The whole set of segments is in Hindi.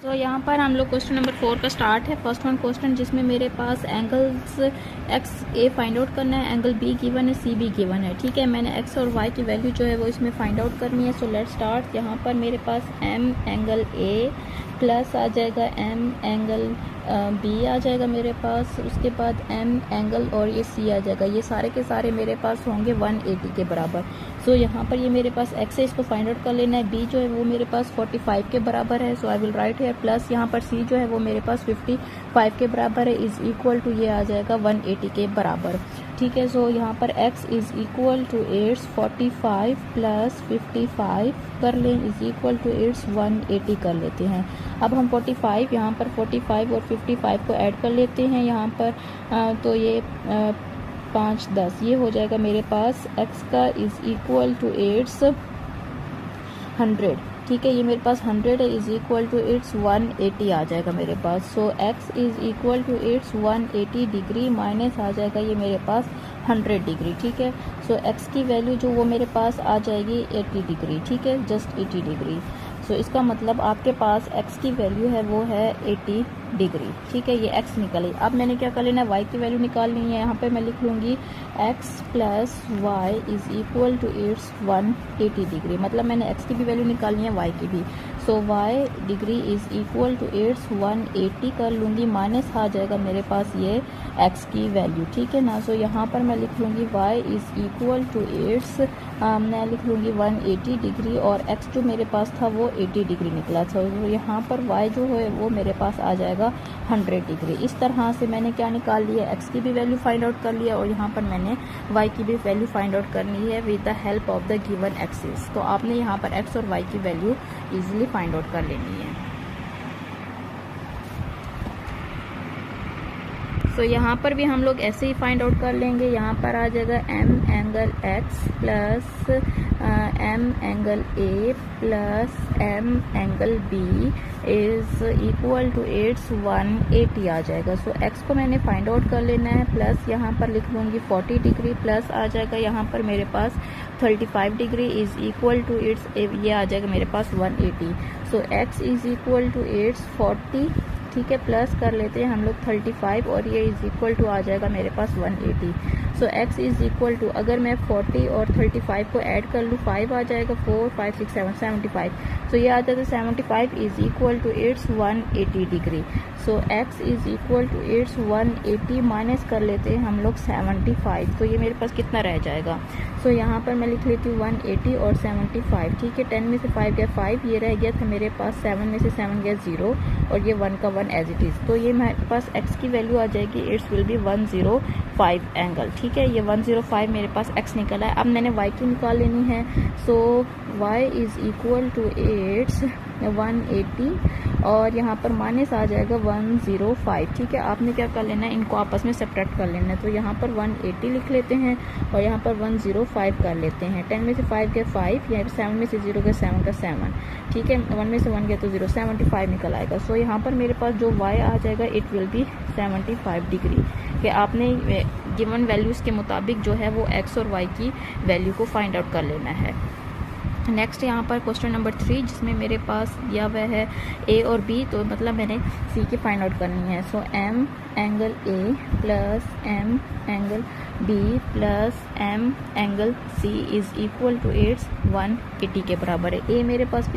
तो यहाँ पर हम लोग क्वेश्चन नंबर 4 का स्टार्ट है। फर्स्ट वन क्वेश्चन जिसमें मेरे पास एंगल्स एक्स ए फाइंड आउट करना है, एंगल बी गिवन है, सी बी गिवन है। ठीक है, मैंने एक्स और वाई की वैल्यू जो है वो इसमें फाइंड आउट करनी है। So let start. यहाँ पर मेरे पास एम एंगल ए प्लस आ जाएगा एम एंगल बी आ जाएगा मेरे पास, उसके बाद एम एंगल और ये सी आ जाएगा। ये सारे के सारे मेरे पास होंगे 180 के बराबर। सो यहाँ पर ये मेरे पास एक्स है, इसको फाइंड आउट कर लेना है। बी जो है वो मेरे पास 45 के बराबर है, so I will write here plus यहाँ पर सी जो है वो मेरे पास 55 के बराबर है, इज इक्वल टू ये आ जाएगा 180 के बराबर। ठीक है, सो यहाँ पर x is equal to it's 45 plus 55 कर लें, इज इक्वल टू एट्स 180 कर लेते हैं। अब हम 45 यहाँ पर 45 और 55 को ऐड कर लेते हैं यहाँ पर, तो ये 5 10 ये हो जाएगा मेरे पास x का इज इक्वल टू एट्स 100। ठीक है, ये मेरे पास 100 है, इज इक्वल टू इट्स 180 आ जाएगा मेरे पास। So x is equal to it's 180 degree minus आ जाएगा ये मेरे पास 100 डिग्री। ठीक है, सो x की वैल्यू जो वो मेरे पास आ जाएगी 80 डिग्री। ठीक है, जस्ट 80 डिग्री। सो इसका मतलब आपके पास x की वैल्यू है वो है 80 डिग्री। ठीक है, ये x निकली। अब मैंने क्या कर लेना है, y की वैल्यू निकालनी है। यहाँ पे मैं लिख लूँगी x plus y is equal to it's 180 degree. मतलब मैंने x की भी वैल्यू निकालनी है, y की भी। So y degree is equal to it's 180 कर लूँगी, माइनस आ जाएगा मेरे पास ये x की वैल्यू। ठीक है ना, सो यहाँ पर मैं लिख लूँगी y is equal to it's मैं लिख लूँगी 180 डिग्री और x जो मेरे पास था वो 80 डिग्री निकला था। तो यहाँ पर y जो है वो मेरे पास आ जाएगा 100 डिग्री। इस तरह से मैंने क्या निकाल लिया, x की भी वैल्यू फाइंड आउट कर लिया और यहाँ पर मैंने y की भी वैल्यू फाइंड आउट करनी है with the help of the given axis. तो आपने यहाँ पर x और y की वैल्यू इजीली फाइंड आउट कर लेनी है। तो यहाँ पर भी हम लोग ऐसे ही फाइंड आउट कर लेंगे। यहाँ पर आ जाएगा m angle x plus m angle a plus m angle b is equal to it's 180 आ जाएगा। सो x को मैंने फाइंड आउट कर लेना है, प्लस यहाँ पर लिख लूँगी 40 डिग्री प्लस आ जाएगा यहाँ पर मेरे पास 35 degree is equal to it's ये आ जाएगा मेरे पास 180। So x is equal to it's 40। ठीक है, प्लस कर लेते हैं हम लोग 35 और ये इज इक्वल टू आ जाएगा मेरे पास 180। So x is equal to, अगर मैं 40 और 35 को ऐड कर लूँ 5 आ जाएगा, 4 5 6 7 75। सो ये आ जाता है 75 is equal to it's 180 degree. So x is equal to it's 180 minus कर लेते हैं हम लोग 75। तो ये मेरे पास कितना रह जाएगा। सो यहाँ पर मैं लिख लेती हूँ 180 और 75। ठीक है, 10 में से 5 गया 5, ये रह गया था मेरे पास 7 में से 7 गया 0 और ये 1 का 1 एज इट इज़। तो ये मेरे पास x की वैल्यू आ जाएगी, इट्स विल बी 105 एंगल। ठीक है, ये 105 मेरे पास x निकला है। अब मैंने y की निकाल लेनी है। So y is equal to it's 180 और यहाँ पर माइनस आ जाएगा 105। ठीक है, आपने क्या कर लेना है, इनको आपस में सब्ट्रैक्ट कर लेना है। तो यहाँ पर 180 लिख लेते हैं और यहाँ पर 105 कर लेते हैं। 10 में से 5 गया 5, यहाँ पर 7 में से 0 गया 7 का 7। ठीक है, 1 में से 1 गया तो 0, 75 निकल आएगा। सो यहाँ पर मेरे पास जो y आ जाएगा इट विल बी 75 डिग्री। कि आपने गिवन वैल्यूज़ के मुताबिक जो है वो x और y की वैल्यू को फाइंड आउट कर लेना है। नेक्स्ट यहाँ पर क्वेश्चन नंबर 3 जिसमें मेरे पास दिया हुआ है a और b, तो मतलब मैंने c की फाइंड आउट करनी है। So m angle a plus m angle b plus m angle c is equal to it's 180 के बराबर है। a मेरे पास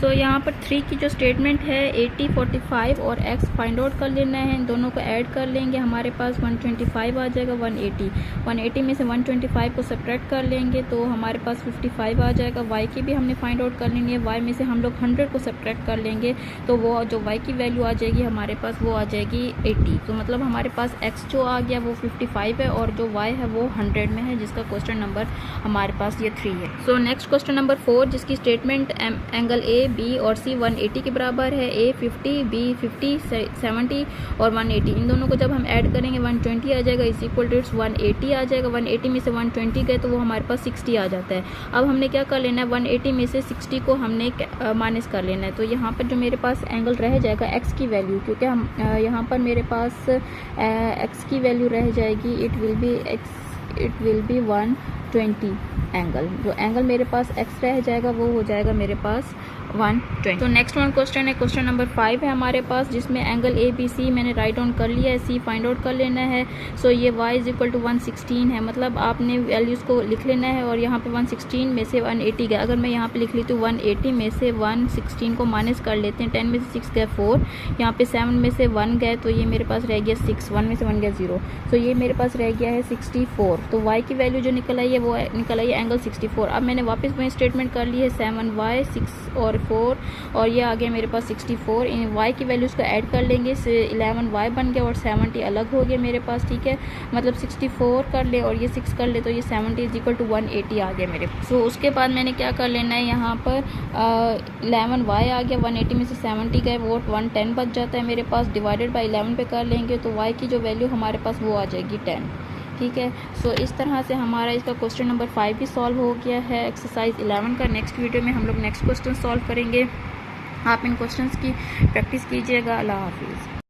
सो यहाँ पर 3 की जो स्टेटमेंट है 80 45 और x फाइंड आउट कर लेना है। इन दोनों को ऐड कर लेंगे, हमारे पास 125 आ जाएगा। 180 में से 125 को सब्ट्रैक्ट कर लेंगे तो हमारे पास 55 आ जाएगा। y की भी हमने फाइंड आउट कर लेनी है, y में से हम लोग 100 को सब्ट्रैक्ट कर लेंगे तो वो जो y की वैल्यू आ जाएगी हमारे पास वो आ जाएगी 80। तो मतलब हमारे पास x जो आ गया वो 55 है और जो y है वो 100 में है, जिसका क्वेश्चन नंबर हमारे पास ये 3 है। सो नेक्स्ट क्वेश्चन नंबर 4 जिसकी स्टेटमेंट एंगल a b और c 180 के बराबर है। a 50 b 50 70 और 180, इन दोनों को जब हम ऐड करेंगे 120 आ जाएगा, इज इक्वल टू इट्स 180 आ जाएगा। 180 में से 120 गए तो वो हमारे पास 60 आ जाता है। अब हमने क्या कर लेना है, 180 में से 60 को हमने माइनस कर लेना है। तो यहाँ पर जो मेरे पास एंगल रह जाएगा x की वैल्यू, क्योंकि हम यहाँ पर मेरे पास x की वैल्यू रह जाएगी, इट विल बी 120 एंगल। जो एंगल मेरे पास x रह जाएगा वो हो जाएगा मेरे पास 120। तो नेक्स्ट वन क्वेश्चन है, क्वेश्चन नंबर 5 है हमारे पास, जिसमें एंगल ए बी सी मैंने राइट डाउन कर लिया है, सी फाइंड आउट कर लेना है। सो ये y इक्वल टू 116 है, मतलब आपने वैल्यूज़ को लिख लेना है और यहाँ पे 116 में से 180 गया। अगर मैं यहाँ पे लिख ली तो 180 में से 116 को माइनस कर लेते हैं, 10 में से 6 गए 4, यहाँ पे 7 में से 1 गए तो ये मेरे पास रह गया 6, 1 में से 1 गया 0, तो ये मेरे पास रह गया है 64। तो y की वैल्यू जो निकल आई है वो निकल आई है एंगल 64। अब मैंने वापस वही स्टेटमेंट कर ली है, 7y 6 और 4 और ये आ गया मेरे पास 64। इन y की वैल्यूज़ को ऐड कर लेंगे, 11y बन गया और 70 अलग हो गया मेरे पास, ठीक है। मतलब 64 कर ले और ये 6 कर ले तो ये 70 इज इक्वल टू 180 आ गया मेरे पास। तो उसके बाद मैंने क्या कर लेना है, यहाँ पर 11y आ गया, 180 में से 70 गए वो 110 बच जाता है मेरे पास, डिवाइडेड बाई 11 पे कर लेंगे तो y की जो वैल्यू हमारे पास वो आ जाएगी 10, ठीक है। सो इस तरह से हमारा इसका क्वेश्चन नंबर 5 भी सॉल्व हो गया है एक्सरसाइज 11 का। नेक्स्ट वीडियो में हम लोग नेक्स्ट क्वेश्चन सॉल्व करेंगे। आप इन क्वेश्चंस की प्रैक्टिस कीजिएगा। अल्लाह हाफिज़।